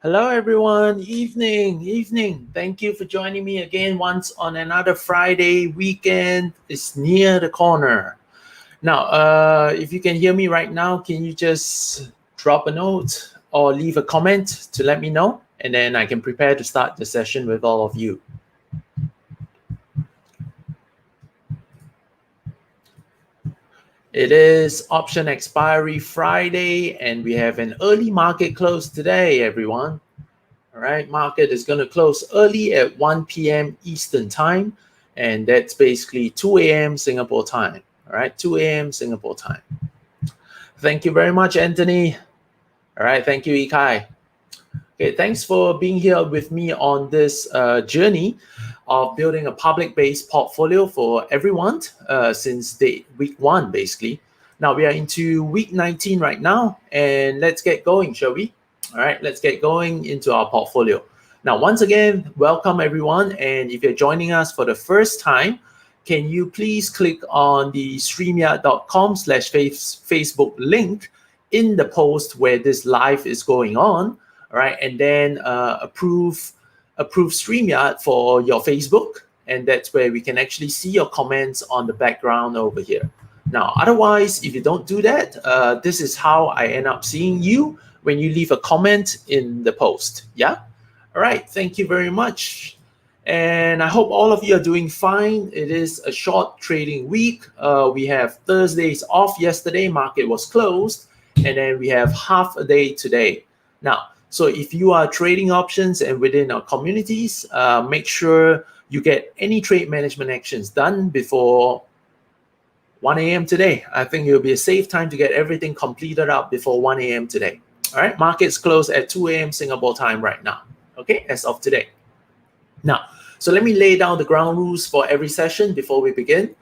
Hello, everyone. Evening. Thank you for joining me again once on another Friday. Weekend is near the corner. Now, if you can hear me right now, can you just drop a note or leave a comment to let me know? And then I can prepare to start the session with all of you. It is option expiry Friday, and we have an early market close today, everyone. All right, market is going to close early at 1 p.m. Eastern time, and that's basically 2 a.m. Singapore time. All right, 2 a.m. Singapore time. Thank you very much, Anthony. All right, thank you, Ikai. Okay, thanks for being here with me on this journey of building a public-based portfolio for everyone since week 1, basically. Now we are into week 19 right now, and let's get going, shall we? All right, let's get going into our portfolio. Now, once again, welcome everyone. And if you're joining us for the first time, can you please click on the streamyard.com/Facebook link in the post where this live is going on, all right, and then approve StreamYard for your Facebook, and that's where we can actually see your comments on the background over here. Now, otherwise, if you don't do that, this is how I end up seeing you when you leave a comment in the post. Yeah? All right. Thank you very much. And I hope all of you are doing fine. It is a short trading week. We have Thursdays off yesterday. Market was closed. And then we have half a day today. Now, so if you are trading options and within our communities, make sure you get any trade management actions done before 1 a.m. today. I think it'll be a safe time to get everything completed up before 1 a.m. today. All right, markets close at 2 a.m. Singapore time right now, okay, as of today. Now, so let me lay down the ground rules for every session before we begin.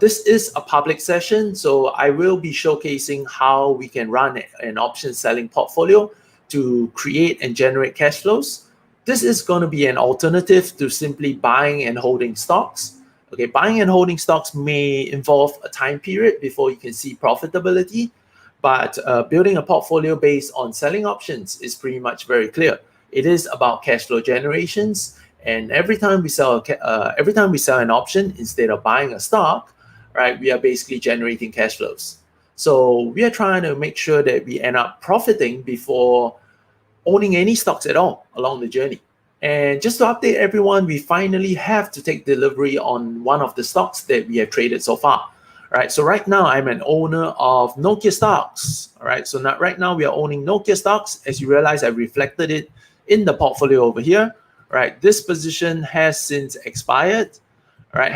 This is a public session, so I will be showcasing how we can run an option selling portfolio to create and generate cash flows. This is going to be an alternative to simply buying and holding stocks. Okay, buying and holding stocks may involve a time period before you can see profitability, but building a portfolio based on selling options is pretty much very clear. It is about cash flow generations, and every time we sell an option instead of buying a stock, right, we are basically generating cash flows. So we are trying to make sure that we end up profiting before owning any stocks at all along the journey. And just to update everyone, we finally have to take delivery on one of the stocks that we have traded so far. All right, so right now I'm an owner of Nokia stocks. All right, so right now we are owning Nokia stocks. As you realize, I reflected it in the portfolio over here. All right, this position has since expired. All right,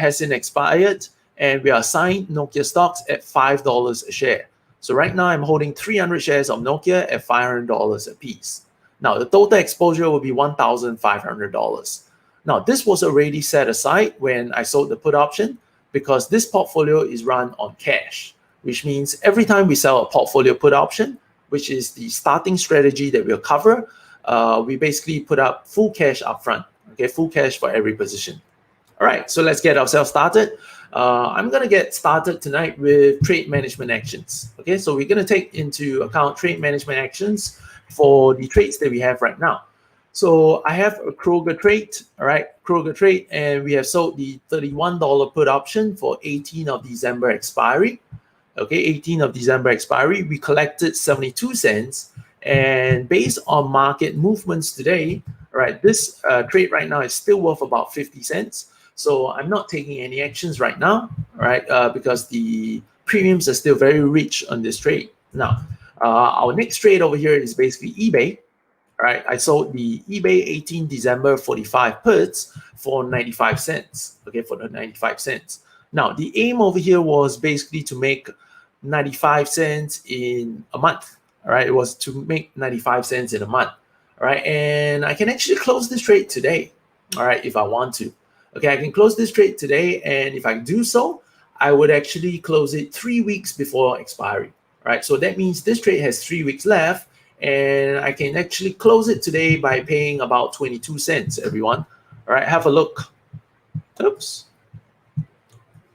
and we are assigned Nokia stocks at $5 a share. So right now I'm holding 300 shares of Nokia at $500 a piece. Now, the total exposure will be $1,500. Now, this was already set aside when I sold the put option because this portfolio is run on cash, which means every time we sell a portfolio put option, which is the starting strategy that we'll cover, we basically put up full cash upfront, okay, full cash for every position. All right, so let's get ourselves started. I'm going to get started tonight with trade management actions. Okay, so we're going to take into account trade management actions for the trades that we have right now. So I have a Kroger trade, all right, and we have sold the $31 put option for 18th of December expiry. Okay, 18th of December expiry. We collected 72 cents, and based on market movements today, all right, this trade right now is still worth about 50 cents. So I'm not taking any actions right now, all right, because the premiums are still very rich on this trade. Now, our next trade over here is basically eBay. All right, I sold the eBay 18 December 45 puts for 95 cents. Okay, for the 95 cents. Now, the aim over here was basically to make 95 cents in a month. All right, it was to make 95 cents in a month. All right, and I can actually close this trade today. All right, if I want to. Okay, I can close this trade today, and if I do so, I would actually close it 3 weeks before expiry. All right, so that means this trade has 3 weeks left, and I can actually close it today by paying about 22 cents, everyone. All right, have a look. Oops.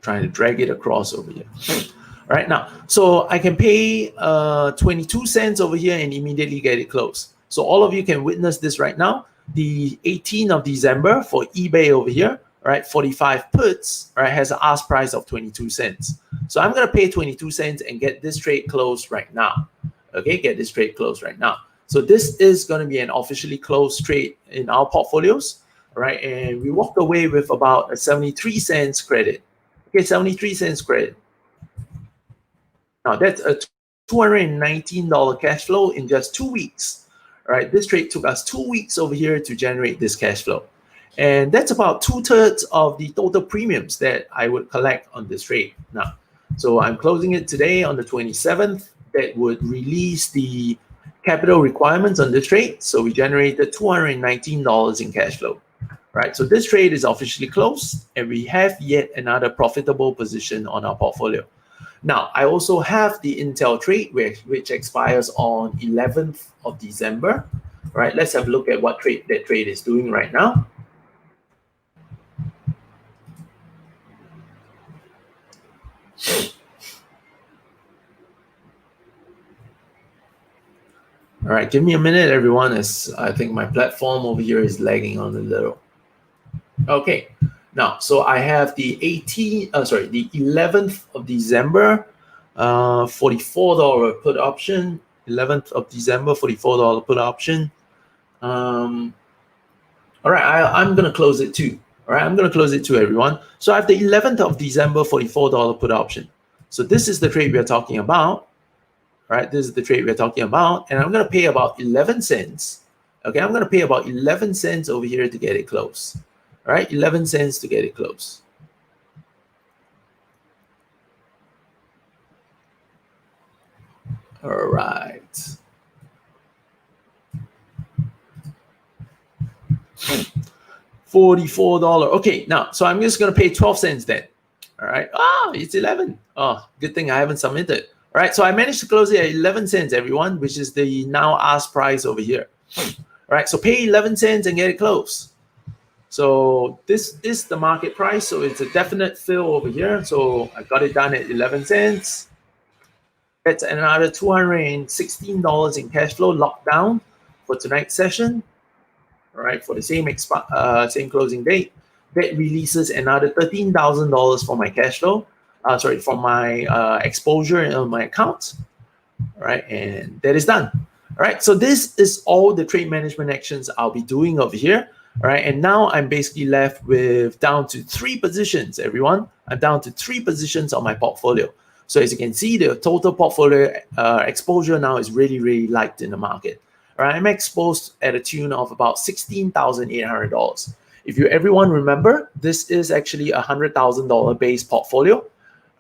Trying to drag it across over here. All right, now, so I can pay 22 cents over here and immediately get it closed. So all of you can witness this right now. The 18th of December for eBay over here, right? 45 puts, right, has an ask price of 22 cents. So I'm going to pay 22 cents and get this trade closed right now. Okay, get this trade closed right now. So this is going to be an officially closed trade in our portfolios, right? And we walked away with about a 73 cents credit. Okay, 73 cents credit. Now that's a $219 cash flow in just 2 weeks. All right, this trade took us 2 weeks over here to generate this cash flow. And that's about 2/3 of the total premiums that I would collect on this trade. Now, so I'm closing it today on the 27th. That would release the capital requirements on this trade. So we generated $219 in cash flow. Right, so this trade is officially closed, and we have yet another profitable position on our portfolio. Now, I also have the Intel trade, which expires on 11th of December. Right, let's have a look at what that trade is doing right now. All right, give me a minute, everyone, as I think my platform over here is lagging on a little. Okay, now, so I have the 11th of December, $44 put option. 11th of December, $44 put option. All right, I'm gonna close it too. All right, I'm gonna close it too, everyone. So I have the 11th of December, $44 put option. So this is the trade we're talking about. Right, this is the trade we're talking about, and I'm going to pay about 11 cents. Okay, I'm going to pay about 11 cents over here to get it close. All right, 11 cents to get it close. All right. $44. Okay, now, so I'm just going to pay 12 cents then. All right. Ah, it's 11. Oh, good thing I haven't submitted. All right, so I managed to close it at 11 cents, everyone, which is the now ask price over here. All right, so pay 11 cents and get it close. So this is the market price, so it's a definite fill over here. So I got it done at 11 cents. That's another $216 in cash flow locked down for tonight's session. All right, for the same closing date. That releases another $13,000 for my cash flow. For my exposure on my account. All right, and that is done. All right, so this is all the trade management actions I'll be doing over here. All right, and now I'm basically left with down to 3 positions, everyone. I'm down to 3 positions on my portfolio. So as you can see, the total portfolio exposure now is really, really light in the market. All right, I'm exposed at a tune of about $16,800. If you everyone remember, this is actually a $100,000 base portfolio.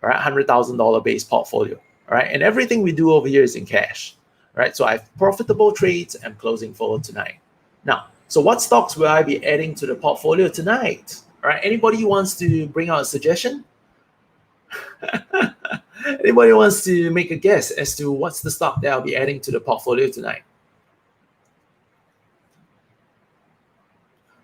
All right, $100,000 base portfolio. All right, and everything we do over here is in cash. All right, so I have profitable trades I'm closing forward tonight. Now, so what stocks will I be adding to the portfolio tonight? All right, anybody wants to bring out a suggestion? Anybody wants to make a guess as to what's the stock that I'll be adding to the portfolio tonight?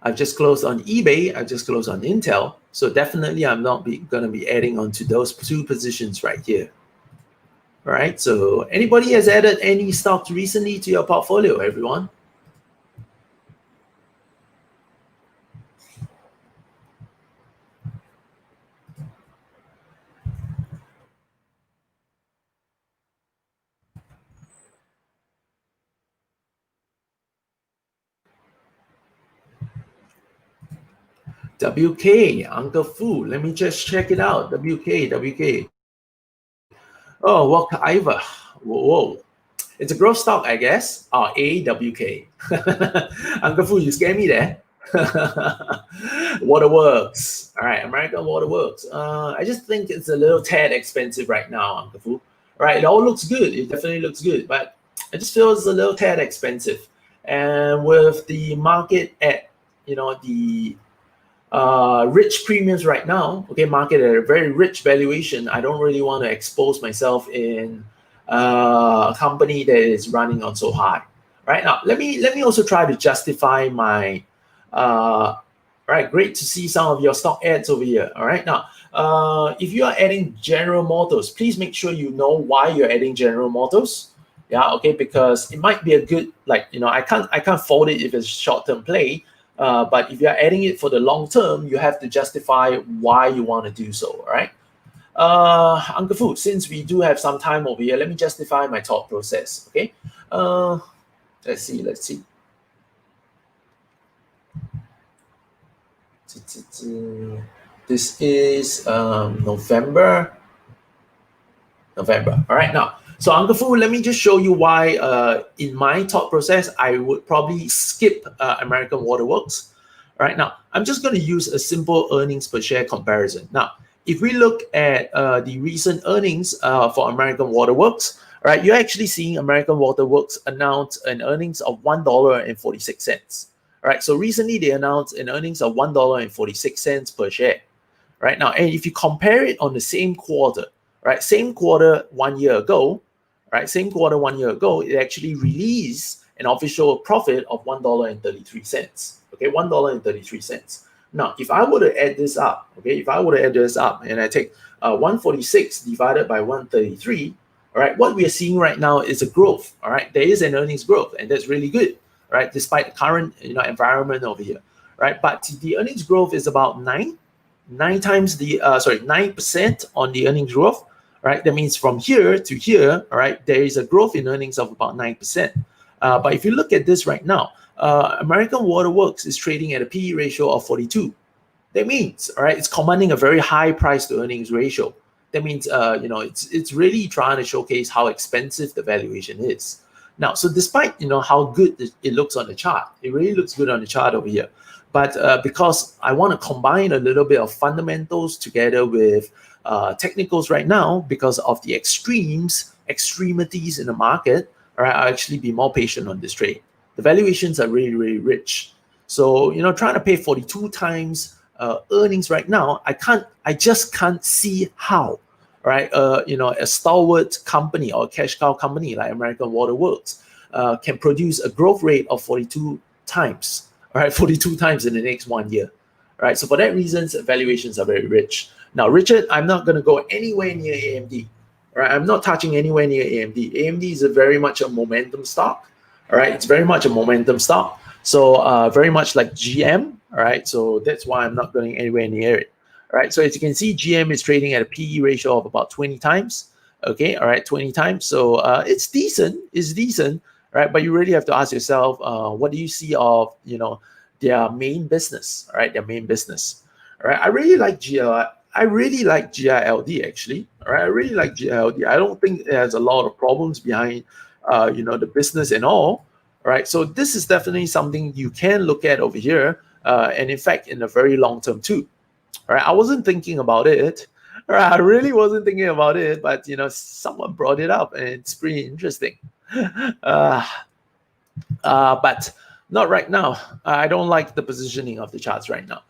I've just closed on eBay. I've just closed on Intel. So definitely I'm not going to be adding on to those 2 positions right here. All right. So anybody has added any stocks recently to your portfolio, everyone? WK, Uncle Fu. Let me just check it out. WK. Oh, well, Iva. Whoa. It's a growth stock, I guess. Oh, AWK. Uncle Fu, you scared me there. Waterworks. All right, American Waterworks. I just think it's a little tad expensive right now, Uncle Fu. All right, it all looks good. It definitely looks good, but I just feel it's a little tad expensive. And with the market at, the rich premiums right now, okay, market at a very rich valuation, I don't really want to expose myself in a company that is running on so high. Right now, let me also try to justify my all right, great to see some of your stock ads over here. All right, now if you are adding General Motors, please make sure you know why you're adding General Motors. Yeah, okay, because it might be a good, like, I can't fault it if it's short-term play, but if you're adding it for the long term, you have to justify why you want to do so, all right? Uncle Fu, since we do have some time over here, let me justify my thought process, okay? Let's see. This is November. All right, now, so Uncle Fu, let me just show you why in my thought process, I would probably skip American Waterworks. All right, now, I'm just going to use a simple earnings per share comparison. Now, if we look at the recent earnings for American Waterworks, all right, you're actually seeing American Waterworks announce an earnings of $1.46. All right, so recently they announced an earnings of $1.46 per share. Right now, and if you compare it on the same quarter, right, same quarter 1 year ago, right, same quarter 1 year ago, it actually released an official profit of $1.33. Okay, $1.33. Now, if I were to add this up, okay, if I were to add this up and I take 146 divided by 133, all right, what we are seeing right now is a growth. All right, there is an earnings growth, and that's really good, right, despite the current environment over here, right? But the earnings growth is about 9% on the earnings growth, right? That means from here to here, all right, there is a growth in earnings of about 9%. But if you look at this right now, American Waterworks is trading at a PE ratio of 42. That means, all right, it's commanding a very high price to earnings ratio. That means, it's really trying to showcase how expensive the valuation is. Now, so despite, how good it looks on the chart, it really looks good on the chart over here. But because I want to combine a little bit of fundamentals together with technicals right now, because of the extremities in the market, all right, I'll actually be more patient on this trade. The valuations are really, really rich. So, trying to pay 42 times earnings right now, I just can't see how, right? A stalwart company or a cash cow company like American Waterworks can produce a growth rate of 42 times. All right, 42 times in the next 1 year. All right, so for that reason, valuations are very rich. Now, Richard, I'm not going to go anywhere near AMD. All right, I'm not touching anywhere near AMD. AMD is very much a momentum stock. All right, it's very much a momentum stock. So very much like GM. All right, so that's why I'm not going anywhere near it. All right, so as you can see, GM is trading at a PE ratio of about 20 times. Okay, all right, 20 times. So it's decent. It's decent. Right, but you really have to ask yourself, what do you see of their main business? All right, their main business. All right, I really like GILD actually. All right, I really like GILD. I don't think it has a lot of problems behind, the business and all. All right, so this is definitely something you can look at over here, and in fact, in the very long term too. All right, I wasn't thinking about it. All right, I really wasn't thinking about it, but someone brought it up, and it's pretty interesting. But not right now. I don't like the positioning of the charts right now.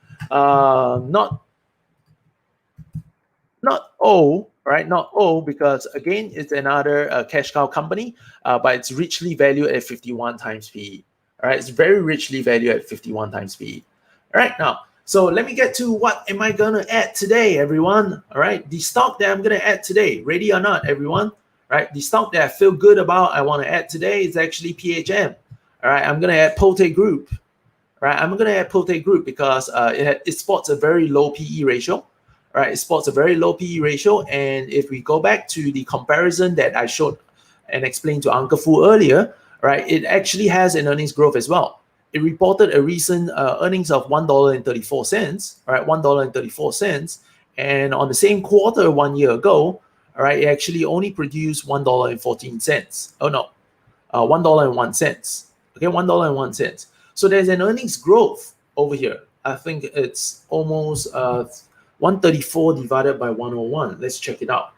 Not O, right? Not O, because again, it's another cash cow company, but it's richly valued at 51 times PE. All right, it's very richly valued at 51 times PE. All right, now, so let me get to what am I gonna add today, everyone? All right, the stock that I'm gonna add today, ready or not, everyone? Right, the stock that I feel good about, I want to add today is actually PHM. All right, I'm gonna add Pote Group. All right, I'm gonna add Pote Group because it sports a very low PE ratio. All right, it sports a very low PE ratio, and if we go back to the comparison that I showed and explained to Uncle Fu earlier, right, it actually has an earnings growth as well. It reported a recent earnings of $1.34. All right, $1.34, and on the same quarter 1 year ago, all right, it actually only produced $1.14. Oh no, $1.01. Okay, $1.01. So there's an earnings growth over here. I think it's almost 134 divided by 101. Let's check it out.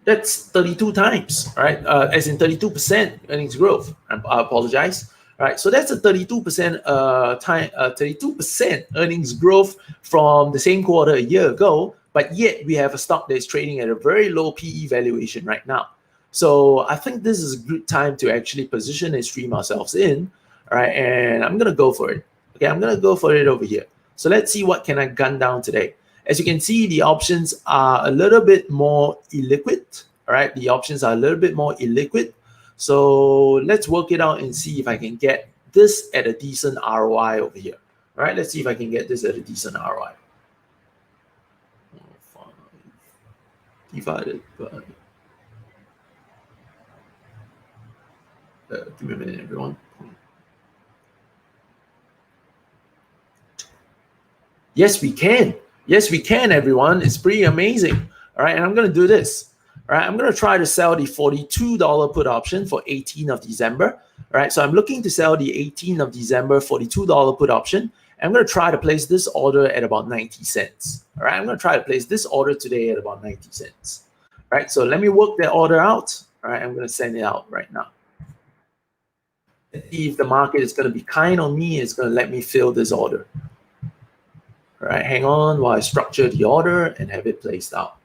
That's 32 times, right? As in 32% earnings growth. I apologize. All right, so that's a 32% 32% earnings growth from the same quarter a year ago, but yet we have a stock that is trading at a very low PE valuation right now. So I think this is a good time to actually position and stream ourselves in. All right, and I'm gonna go for it. Okay, I'm gonna go for it over here. So let's see what can I gun down today. As you can see, the options are a little bit more illiquid. All right, the options are a little bit more illiquid. So let's work it out and see if I can get this at a decent ROI over here. All right, let's see if I can get this at a decent ROI. 5 divided by... give me a minute, everyone. Yes, we can. Yes, we can, everyone. It's pretty amazing. All right, and I'm going to do this. All right, I'm going to try to sell the $42 put option for 18th of December. All right, so I'm looking to sell the 18th of December $42 put option. I'm going to try to place this order at about 90 cents. All right, I'm going to try to place this order today at about 90 cents. All right, so let me work that order out. All right, I'm going to send it out right now. Let's see if the market is going to be kind on me. It's going to let me fill this order. All right, hang on while I structure the order and have it placed out.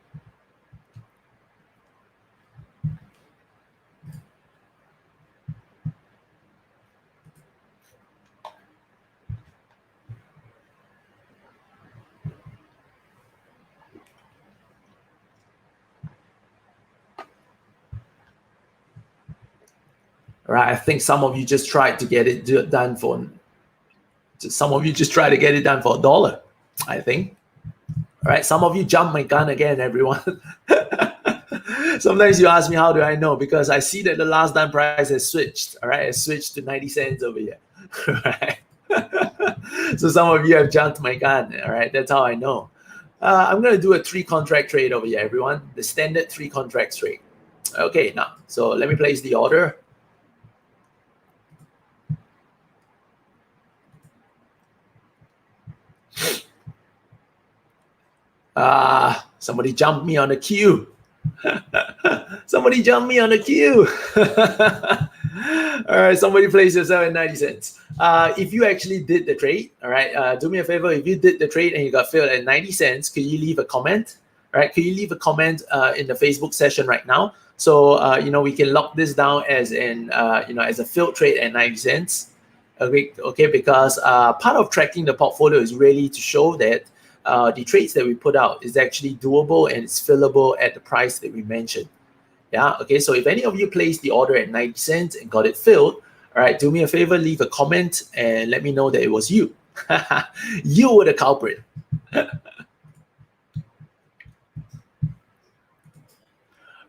All right, I think some of you just tried to get it done for. Some of you just tried to get it done for $1. I think. All right, some of you jumped my gun again, everyone. Sometimes you ask me, how do I know? Because I see that the last done price has switched. All right, it's switched to 90 cents over here. All right. So some of you have jumped my gun. All right, that's how I know. I'm going to do a 3-contract trade over here, everyone. The standard 3-contract trade. Okay, now, so let me place the order. Somebody jumped me on the queue. Somebody jumped me on the queue. All right, somebody place yourself at 90 cents. If you actually did the trade, all right, do me a favor. If you did the trade and you got filled at 90 cents, could you leave a comment? All right, could you leave a comment in the Facebook session right now? So, we can lock this down as an, as a filled trade at 90 cents. Okay, because part of tracking the portfolio is really to show that the trades that we put out is actually doable and it's fillable at the price that we mentioned. Yeah, okay, so if any of you placed the order at 90 cents and got it filled, all right, do me a favor, leave a comment and let me know that it was you. You were the culprit.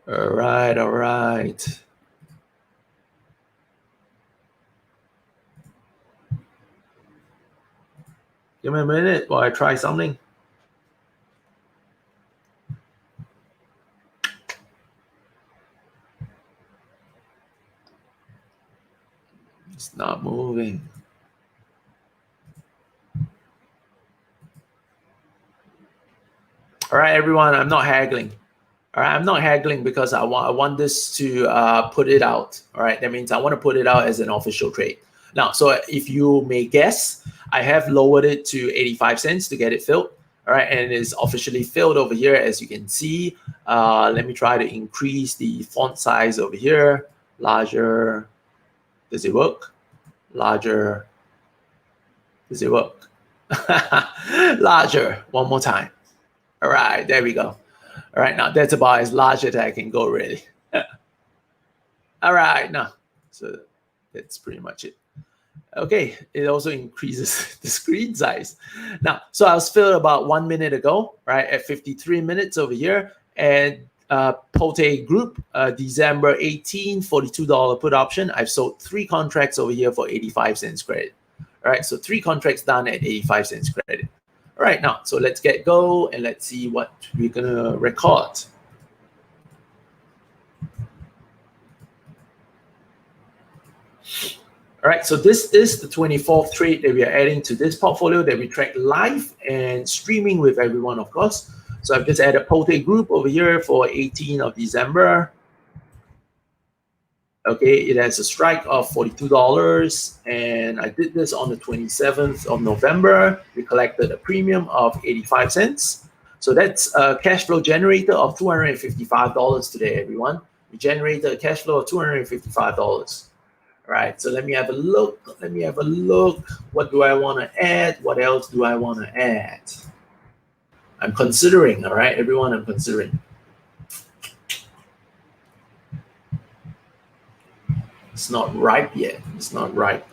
All right, all right. Give me a minute while I try something. It's not moving. All right, everyone, I'm not haggling. All right, I'm not haggling because I want this to put it out. All right, that means I want to put it out as an official trade. Now, so if you may guess, I have lowered it to 85 cents to get it filled. All right, and it's officially filled over here, as you can see. Let me try to increase the font size over here. Larger. Does it work? Larger. Does it work? Larger. One more time. All right, there we go. All right, now that's about as large as I can go, really. All right, now, so that's pretty much it. Okay, it also increases the screen size. Now, so I was filled about 1 minute ago, right, at 53 minutes over here. And Pote Group, December 18, $42 put option. I've sold 3 contracts over here for 85 cents credit. All right, so 3 contracts done at 85 cents credit. All right, now, so let's get go and let's see what we're going to record. All right, so this is the 24th trade that we are adding to this portfolio that we track live and streaming with everyone, of course. So I've just added Pote Group over here for 18th of December. Okay, it has a strike of $42, and I did this on the 27th of November. We collected a premium of 85 cents. So that's a cash flow generator of $255 today, everyone. We generated a cash flow of $255. All right, so let me have a look. Let me have a look. What do I want to add? What else do I want to add? I'm considering, all right, everyone, I'm considering. It's not ripe yet. It's not ripe.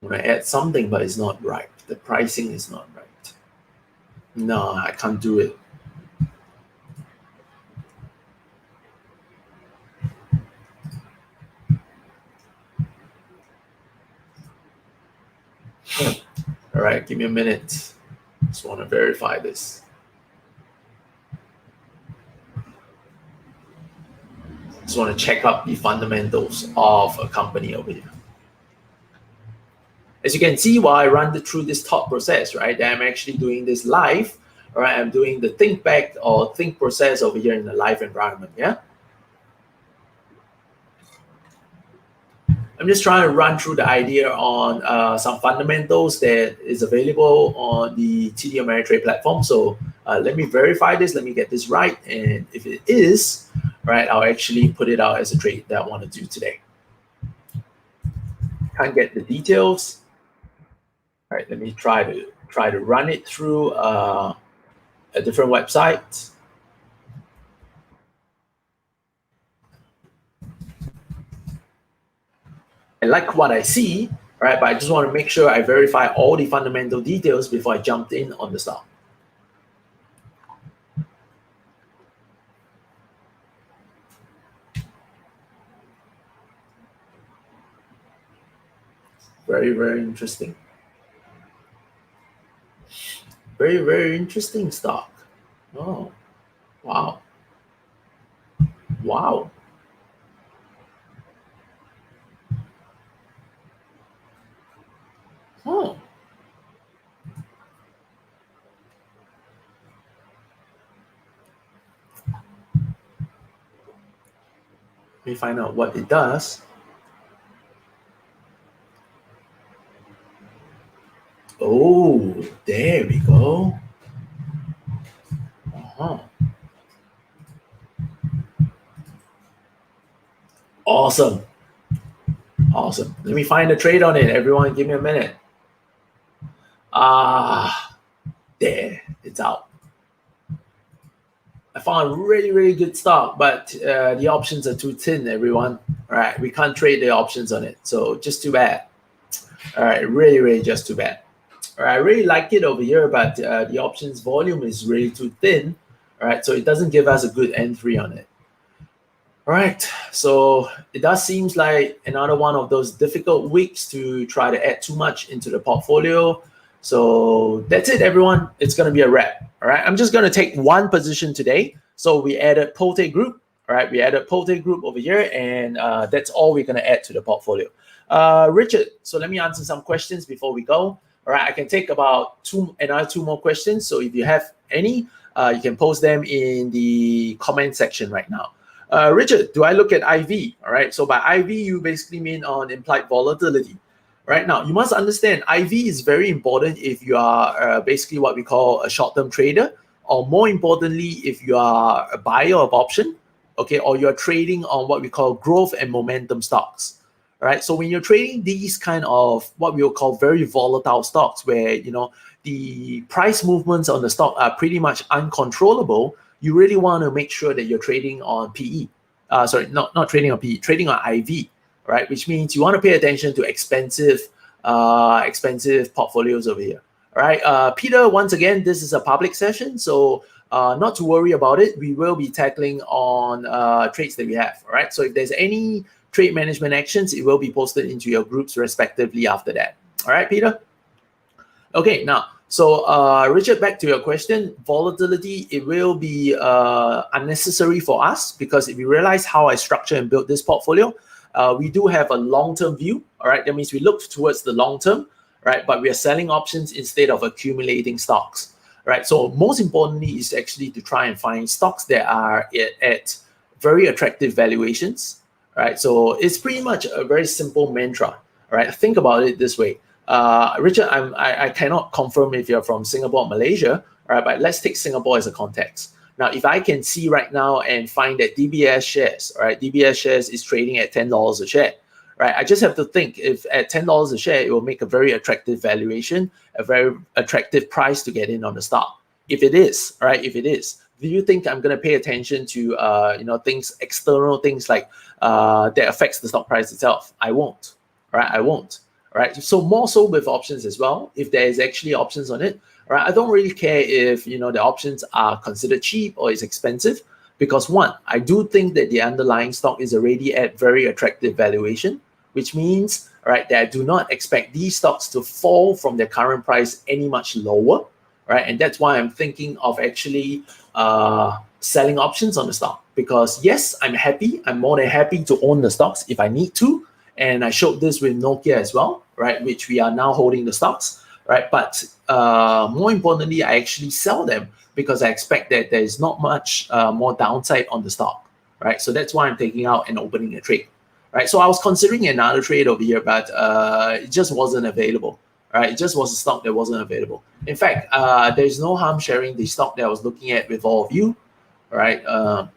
I'm gonna add something, but it's not ripe. The pricing is not right. No, I can't do it. All right, give me a minute. Just want to verify this. Just want to check up the fundamentals of a company over here. As you can see, while I run through this thought process, right, I'm actually doing this live. All right, I'm doing the think back or think process over here in the live environment. Yeah. I'm just trying to run through the idea on some fundamentals that is available on the TD Ameritrade platform. So let me verify this. Let me get this right. And if it is, right, I'll actually put it out as a trade that I want to do today. Can't get the details. All right, let me try to run it through a different website. I like what I see, right? But I just want to make sure I verify all the fundamental details before I jumped in on the stock. Very, very interesting. Very, very interesting stock. Oh, wow. Wow. Oh. Let me find out what it does. Oh, there we go. Uh-huh. Awesome. Awesome. Let me find a trade on it. Everyone, give me a minute. There, it's out. I found a really, really good stock, but the options are too thin, everyone. All right, we can't trade the options on it. So just too bad. All right, really, really just too bad. All right, I really like it over here, but the options volume is really too thin. All right, so it doesn't give us a good entry on it. All right, so it does seems like another one of those difficult weeks to try to add too much into the portfolio. So that's it, everyone. It's going to be a wrap. All right, I'm just going to take one position today. So we added Pote Group. All right, we added Pote Group over here, and that's all we're going to add to the portfolio. Richard, so let me answer some questions before we go. All right, I can take about another two more questions. So if you have any, you can post them in the comment section right now. Richard, do I look at IV? All right, so by IV, you basically mean on implied volatility. Right now, you must understand IV is very important if you are basically what we call a short-term trader, or more importantly, if you are a buyer of option, okay, or you're trading on what we call growth and momentum stocks. All right, so when you're trading these kind of what we will call very volatile stocks, where the price movements on the stock are pretty much uncontrollable, you really want to make sure that you're trading on PE. Sorry, not trading on PE, trading on IV. Right, which means you want to pay attention to expensive portfolios over here. All right, Peter, once again, this is a public session, so not to worry about it. We will be tackling on trades that we have. All right, so if there's any trade management actions, it will be posted into your groups respectively after that. All right, Peter? Okay, now, so Richard, back to your question. Volatility, it will be unnecessary for us, because if you realize how I structure and build this portfolio, we do have a long-term view. All right, that means we look towards the long term, right? But we are selling options instead of accumulating stocks, right? So most importantly is actually to try and find stocks that are at very attractive valuations, right? So it's pretty much a very simple mantra, all right? Think about it this way. Richard, I cannot confirm if you're from Singapore or Malaysia, all right? But let's take Singapore as a context. Now, if I can see right now and find that DBS shares, all right, DBS shares is trading at $10 a share, right? I just have to think if at $10 a share, it will make a very attractive valuation, a very attractive price to get in on the stock. If it is, right? If it is, do you think I'm going to pay attention to things, external things like that affects the stock price itself? I won't, right? I won't, right? So more so with options as well. If there is actually options on it, right? I don't really care if the options are considered cheap or it's expensive, because one, I do think that the underlying stock is already at very attractive valuation, which means, right, that I do not expect these stocks to fall from their current price any much lower, right? And that's why I'm thinking of actually selling options on the stock, because yes, I'm happy. I'm more than happy to own the stocks if I need to. And I showed this with Nokia as well, right? Which we are now holding the stocks, right? But more importantly, I actually sell them because I expect that there is not much more downside on the stock, right? So that's why I'm taking out and opening a trade, right? So I was considering another trade over here, but it just wasn't available, right? It just was a stock that wasn't available. In fact, there's no harm sharing the stock that I was looking at with all of you, right? I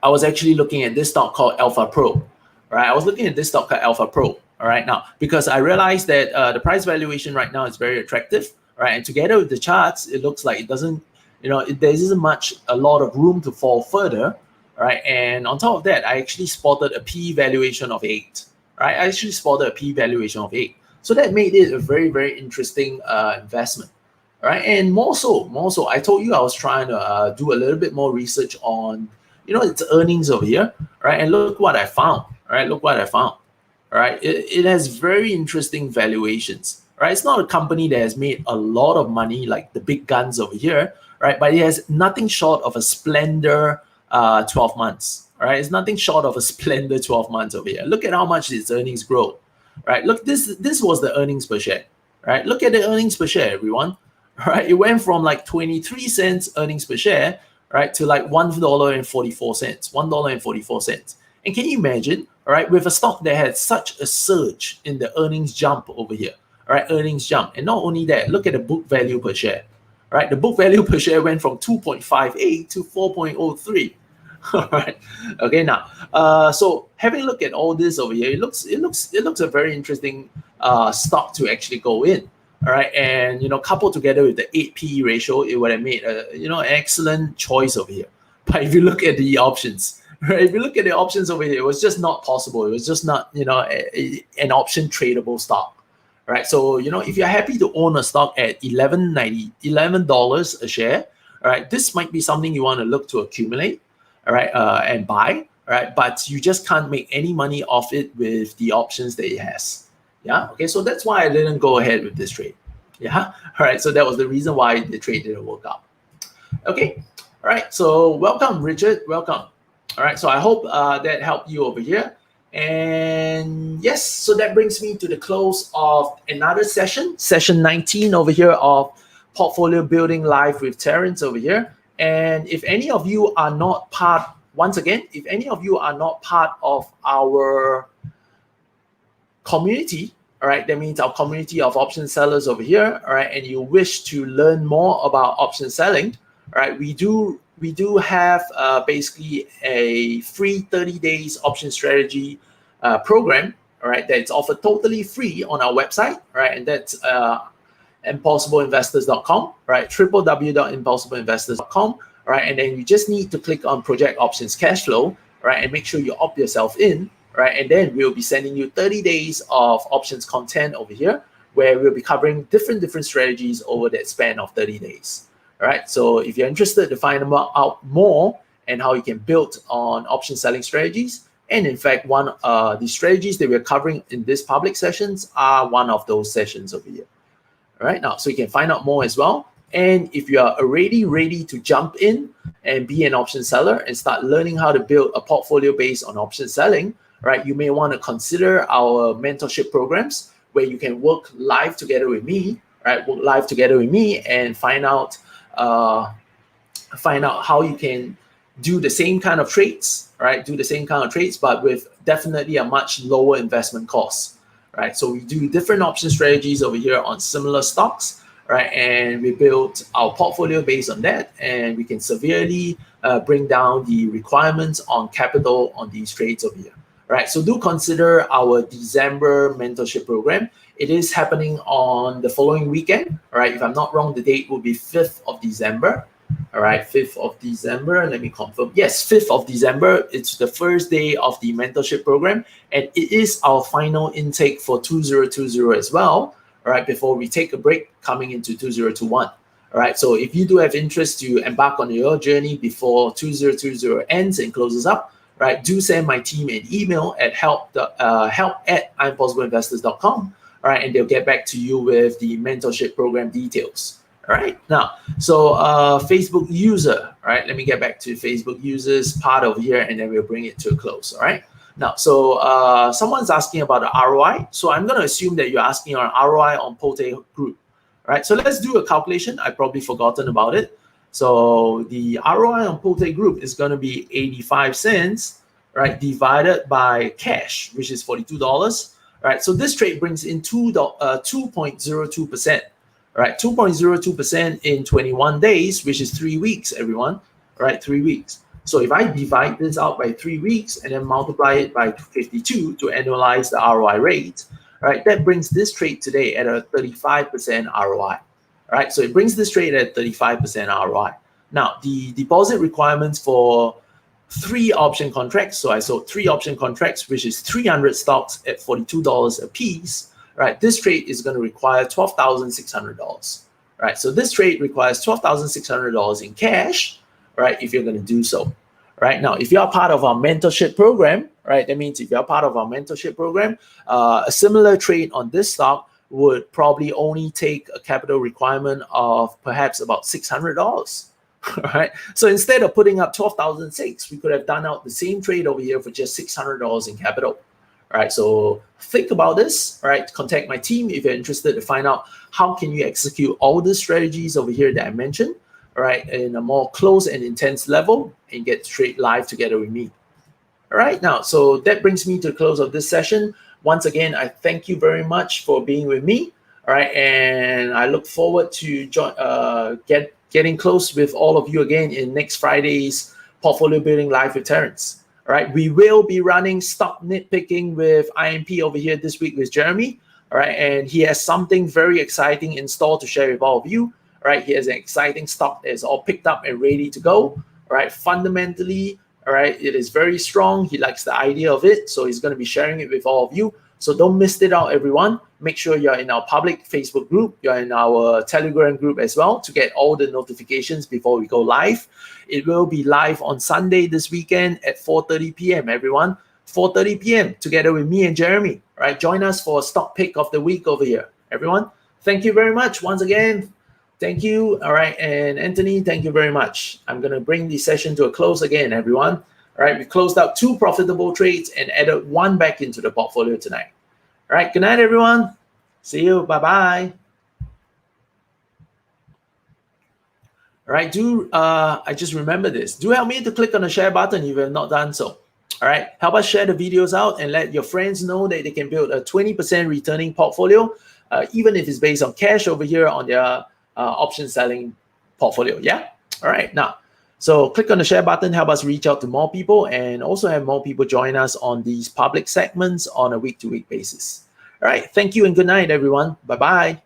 was actually looking at this stock called Alpha Pro, right? I was looking at this stock called Alpha Pro, all right, now, because I realized that the price valuation right now is very attractive, right? And together with the charts, it looks like it doesn't, there isn't a lot of room to fall further, right? And on top of that, I actually spotted a P valuation of 8, right? I actually spotted a P valuation of 8. So that made it a very, very interesting investment, right? And more so, I told you I was trying to do a little bit more research on, its earnings over here, right? And look what I found, right? Look what I found, right? It has very interesting valuations, right? It's not a company that has made a lot of money like the big guns over here, right? But it has nothing short of a splendor 12 months, right? It's nothing short of a splendor 12 months over here. Look at how much its earnings grow, right? Look, this was the earnings per share, right? Look at the earnings per share, everyone, right? It went from like 23 cents earnings per share, right, to like $1.44, $1.44. And can you imagine, all right, with a stock that had such a surge in the earnings jump over here, all right, earnings jump. And not only that, look at the book value per share, right? The book value per share went from 2.58 to 4.03. All right. Okay. Now, so having a look at all this over here, it looks a very interesting stock to actually go in. All right, and coupled together with the 8 PE ratio, it would have made an excellent choice over here. But if you look at the options, right? If you look at the options over here, it was just not possible. It was just not an option tradable stock, right? So if you're happy to own a stock at $11 a share, all right, this might be something you want to look to accumulate, all right, and buy, all right, but you just can't make any money off it with the options that it has. Yeah. Okay. So that's why I didn't go ahead with this trade. Yeah. All right. So that was the reason why the trade didn't work out. Okay. All right. So welcome, Richard. Welcome. All right. So I hope that helped you over here. And yes, so that brings me to the close of another session 19 over here of Portfolio Building Live with Terence over here. And if any of you are not part, once again, if any of you are not part of our community, all right, that means our community of option sellers over here, all right, and you wish to learn more about option selling, all right, we do have basically a free 30 days option strategy program, all right, that's offered totally free on our website, all right, and that's impossibleinvestors.com, right, www.impossibleinvestors.com, all right, and then you just need to click on Project Options Cashflow, right, and make sure you opt yourself in, right, and then we'll be sending you 30 days of options content over here, where we'll be covering different strategies over that span of 30 days. All right, so if you're interested to find out more and how you can build on option selling strategies, and in fact, one the strategies that we're covering in these public sessions are one of those sessions over here. All right, now, so you can find out more as well. And if you are already ready to jump in and be an option seller and start learning how to build a portfolio based on option selling, right, you may want to consider our mentorship programs where you can work live together with me, right? Work live together with me and find out how you can do the same kind of trades, right? Do the same kind of trades, but with definitely a much lower investment cost, right? So we do different option strategies over here on similar stocks, right? And we build our portfolio based on that, and we can severely bring down the requirements on capital on these trades over here. right? So do consider our December mentorship program. It is happening on the following weekend, all right? If I'm not wrong, the date will be 5th of December. All right, 5th of December. Let me confirm. Yes, 5th of December. It's the first day of the mentorship program, and it is our final intake for 2020 as well. All right, before we take a break coming into 2021. All right, so if you do have interest to embark on your journey before 2020 ends and closes up, right, do send my team an email at help@impossibleinvestors.com. All right, and they'll get back to you with the mentorship program details. All right, now, so Facebook user, all right, let me get back to Facebook users part over here, and then we'll bring it to a close. All right, now, so someone's asking about the ROI. So I'm going to assume that you're asking on ROI on Pote Group. All right, so let's do a calculation. I've probably forgotten about it. So the ROI on Pote Group is going to be 85 cents, right, divided by cash, which is $42. All right, so this trade brings in 2.02%. All right, 2.02% in 21 days, which is 3 weeks, everyone. All right, 3 weeks. So if I divide this out by 3 weeks and then multiply it by 52 to annualize the ROI rate, right, that brings this trade today at a 35% ROI. All right, so it brings this trade at 35% ROI. Now, the deposit requirements for 3 option contracts. So I sold 3 option contracts, which is 300 stocks at $42 a piece. Right, this trade is going to require $12,600. Right, so this trade requires $12,600 in cash. Right, if you're going to do so. Right now, if you are part of our mentorship program, right, that means if you're part of our mentorship program, a similar trade on this stock would probably only take a capital requirement of perhaps about $600. Right, so instead of putting up $12,600, we could have done out the same trade over here for just $600 in capital. All right, so think about this. All right, contact my team if you're interested to find out how can you execute all the strategies over here that I mentioned, all right, in a more close and intense level and get straight live together with me. All right, now, so that brings me to the close of this session. Once again, I thank you very much for being with me. All right, and I look forward to getting close with all of you again in next Friday's Portfolio Building Live with Terence. All right, we will be running stock nitpicking with IMP over here this week with Jeremy. All right, and he has something very exciting in store to share with all of you. All right, he has an exciting stock that is all picked up and ready to go. All right, fundamentally, all right, it is very strong. He likes the idea of it, so he's going to be sharing it with all of you. So don't miss it out, everyone. Make sure you're in our public Facebook group. You're in our Telegram group as well to get all the notifications before we go live. It will be live on Sunday this weekend at 4:30 p.m., everyone. 4:30 p.m. together with me and Jeremy. All right, join us for a stock pick of the week over here, everyone. Thank you very much once again. Thank you. All right, and Anthony, thank you very much. I'm going to bring the session to a close again, everyone. All right, we closed out 2 profitable trades and added 1 back into the portfolio tonight. All right, good night, everyone. See you. Bye-bye. All right, I just remember this. Do help me to click on the share button if you have not done so. All right, help us share the videos out and let your friends know that they can build a 20% returning portfolio, even if it's based on cash over here on their option selling portfolio. Yeah. All right. Now, so click on the share button, help us reach out to more people and also have more people join us on these public segments on a week-to-week basis. All right. Thank you and good night, everyone. Bye-bye.